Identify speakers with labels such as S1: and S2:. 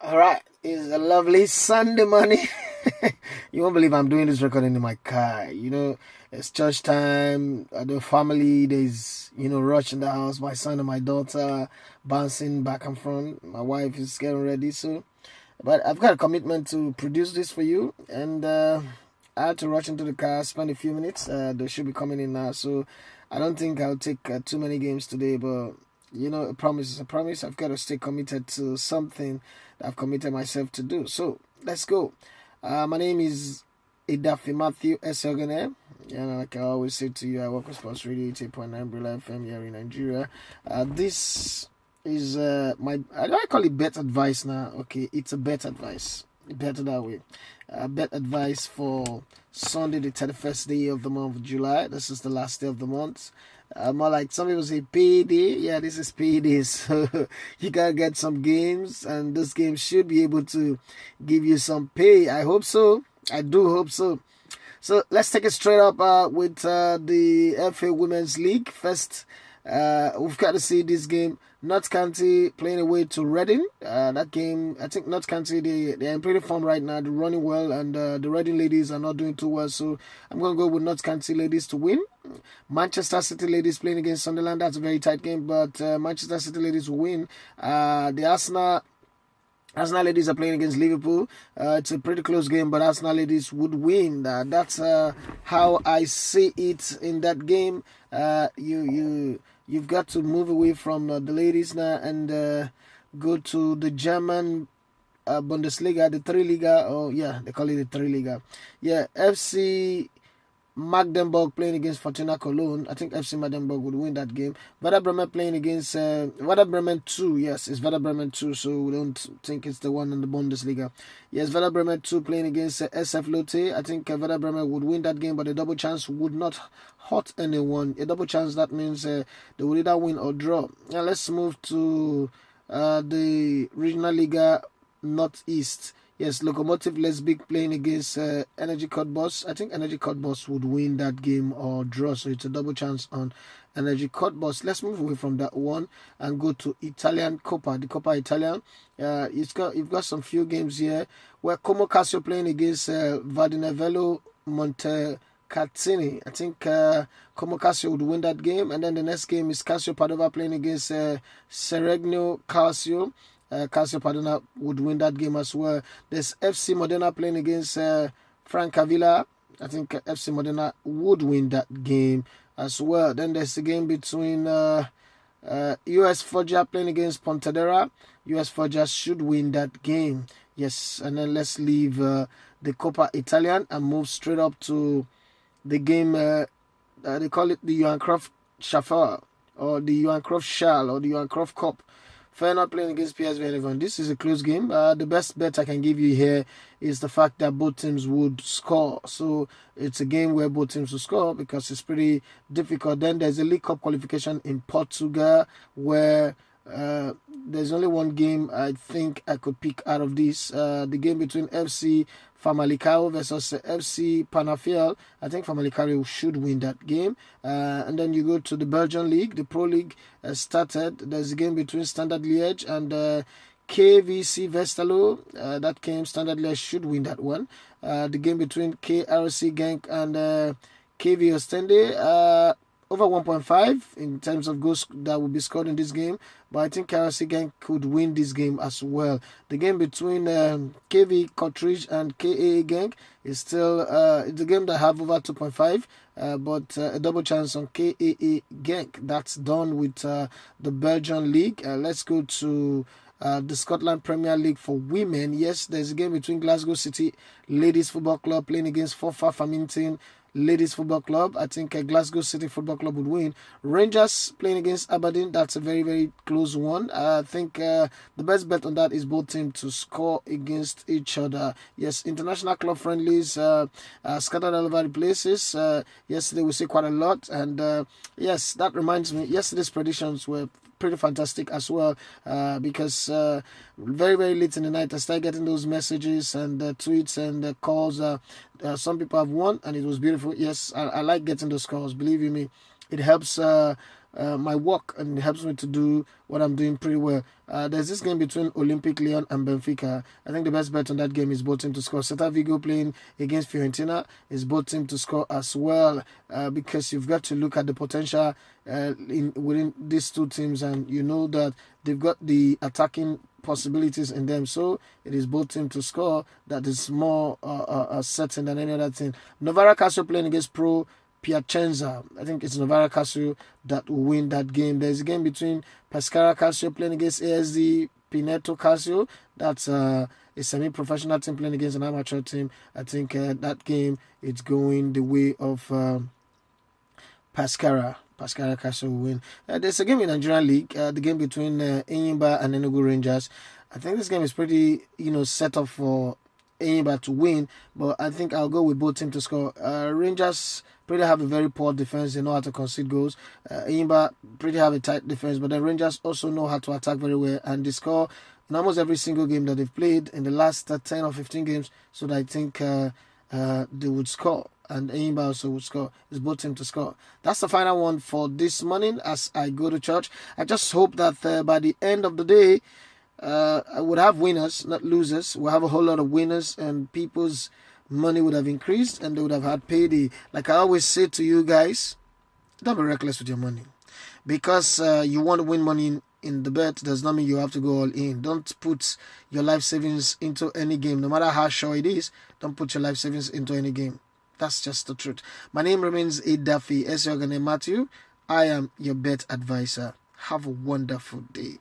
S1: All right, it's a lovely Sunday morning. You won't believe I'm doing this recording in my car. It's church time. The family, there's rush in the house. My son and my daughter bouncing back and front. My wife is getting ready. But I've got a commitment to produce this for you, and I had to rush into the car, spend a few minutes. They should be coming in now, so I don't think I'll take too many games today, but a promise is a promise. I've got to stay committed to something that I've committed myself to do. So let's go. My name is Idafi Matthew Esogene. Like I always say to you, I work with Sports Radio 88.9 Brilla FM here in Nigeria. This is I call it bet advice now. Okay, it's a bet advice. Better that way. Bet advice for Sunday, the 31st day of the month of July. This is the last day of the month. More like some people say payday. Yeah, this is payday. So you gotta get some games, and this game should be able to give you some pay. I hope so. I do hope so. So let's take it straight up with the FA Women's League. First, we've got to see this game. Notts County playing away to Reading. That game, I think Notts County, they're in pretty form right now. They're running well, and the Reading ladies are not doing too well. So I'm going to go with Notts County ladies to win. Manchester City ladies playing against Sunderland. That's a very tight game, but Manchester City ladies will win. The Arsenal ladies are playing against Liverpool. It's a pretty close game, but Arsenal ladies would win. That's how I see it in that game. You've got to move away from the ladies now and go to the German Bundesliga, the Three Liga. Oh yeah, they call it the Three Liga. Yeah, FC Magdeburg playing against Fortuna Cologne. I think FC Magdeburg would win that game. Werder Bremen playing against Werder Bremen 2. Yes, it's Werder Bremen 2, so we don't think it's the one in the Bundesliga. Yes, Werder Bremen 2 playing against SF Lotte. I think Werder Bremen would win that game, but a double chance would not hurt anyone. A double chance, that means they will either win or draw. Now let's move to the Regional Liga Northeast. Yes, Lokomotiv Lesbik playing against Energy Cottbus. I think Energy Cottbus would win that game or draw, so it's a double chance on Energy Cottbus. Let's move away from that one and go to Italian Coppa, the Coppa Italian. You've got some few games here where Como Casio playing against Vardinevelo Montecazzini. I think Como Casio would win that game, and then the next game is Casio Padova playing against Seregno Calcio. Calcio Padova would win that game as well. There's FC Modena playing against Francavilla. I think FC Modena would win that game as well. Then there's the game between US Foggia playing against Pontedera. US Foggia should win that game. Yes, and then let's leave the Coppa Italian and move straight up to the game. They call it the Johan Cruyff Schaffer, or the Johan Cruyff Schal, or the Johan Cruyff Cup. Feyenoord playing against PSV Eindhoven. This is a close game. The best bet I can give you here is the fact that both teams would score. So it's a game where both teams will score because it's pretty difficult. Then there's a League Cup qualification in Portugal where there's only one game I think I could pick out of this. The game between FC Famalicão versus FC Penafiel. I think Famalicão should win that game. And then you go to the Belgian League. The Pro League started. There's a game between Standard Liège and KVC Westerlo. That game, Standard Liège should win that one. The game between KRC Genk and KV Ostende. Over 1.5 in terms of goals that will be scored in this game, but I think KRC Genk could win this game as well. The game between KV Kottridge and KAA Genk is still it's a game that have over 2.5, but a double chance on KAA Genk. That's done with the Belgian League. Let's go to the Scotland Premier League for women. Yes, there's a game between Glasgow City Ladies Football Club playing against Forfar Farmington Ladies Football Club. I think Glasgow City Football Club would win. Rangers playing against Aberdeen. That's a very, very close one. I think the best bet on that is both teams to score against each other. Yes, international club friendlies scattered all over the places. Yesterday we see quite a lot. And yes, that reminds me, yesterday's predictions were pretty fantastic as well, because very, very late in the night I started getting those messages and tweets and calls. Some people have won and it was beautiful. Yes, I like getting those calls. Believe you me, it helps my work, and it helps me to do what I'm doing pretty well. There's this game between Olympic Lyon and Benfica. I think the best bet on that game is both teams to score. Celta Vigo playing against Fiorentina is both teams to score as well, because you've got to look at the potential within these two teams, and you know that they've got the attacking possibilities in them. So it is both teams to score that is more certain than any other thing. Novara Calcio playing against Pro Piacenza. I think it's Novara Calcio that will win that game. There's a game between Pescara Calcio playing against ASD Pineto Calcio. That's a semi-professional team playing against an amateur team. I think that game is going the way of Pescara Calcio will win. There's a game in Nigerian League, the game between Enyimba and Enugu Rangers. I think this game is pretty, set up for Enyimba to win, but I think I'll go with both teams to score. Rangers pretty have a very poor defense. They know how to concede goals. Enyimba pretty have a tight defense, but the Rangers also know how to attack very well, and they score in almost every single game that they've played in the last 10 or 15 games, so that I think they would score. And Enyimba also would score. It's both teams to score. That's the final one for this morning as I go to church. I just hope that by the end of the day, I would have winners, not losers. We'll have a whole lot of winners, and people's money would have increased, and they would have had payday. Like I always say to you guys, don't be reckless with your money. Because you want to win money in the bet does not mean you have to go all in. Don't put your life savings into any game. No matter how sure it is, don't put your life savings into any game. That's just the truth. My name remains Idafi Esioghene Matthew. I am your bet advisor. Have a wonderful day.